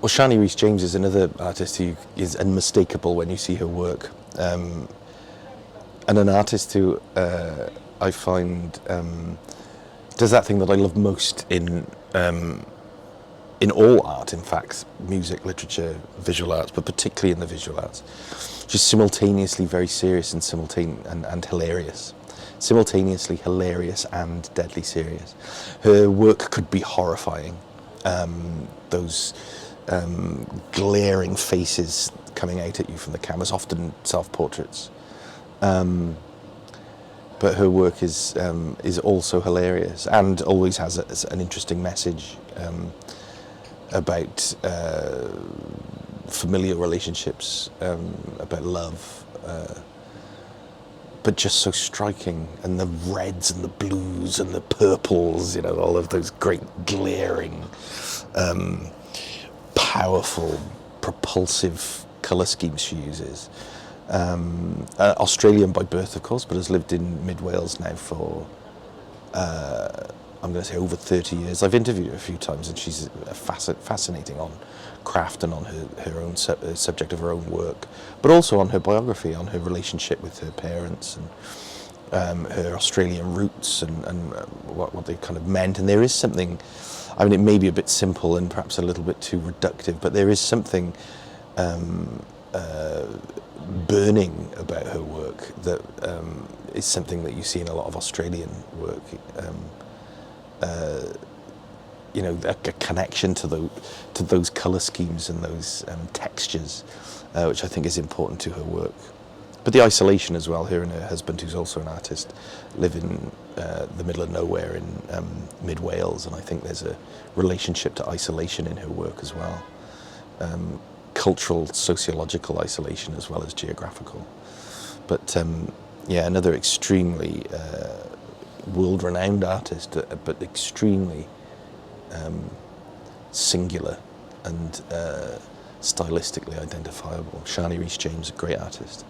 Well, Shani Rhys James is another artist who is unmistakable when you see her work, and an artist who I find does that thing that I love most in all art, in fact, music, literature, visual arts, but particularly in the visual arts. She's simultaneously very serious and and hilarious. Simultaneously hilarious and deadly serious. Her work could be horrifying. Those glaring faces coming out at you from the cameras, often self-portraits. But her work is also hilarious and always has an interesting message about familiar relationships, about love, but just so striking. And the reds and the blues and the purples, you know, all of those great glaring, powerful, propulsive colour schemes she uses. Australian by birth, of course, but has lived in mid-Wales now for I'm going to say over 30 years. I've interviewed her a few times, and she's fascinating on craft and on her own subject of her own work, but also on her biography, on her relationship with her parents and her Australian roots and what they kind of meant. And there is something, I mean, it may be a bit simple and perhaps a little bit too reductive, but there is something burning about her work that is something that you see in a lot of Australian work. You know, a connection to those colour schemes and those textures, which I think is important to her work. But the isolation as well. Her and her husband, who's also an artist, live in the middle of nowhere in mid-Wales, and I think there's a relationship to isolation in her work as well. Cultural, sociological isolation as well as geographical. But yeah, another extremely world-renowned artist, but extremely singular and stylistically identifiable. Shani Rhys James, a great artist.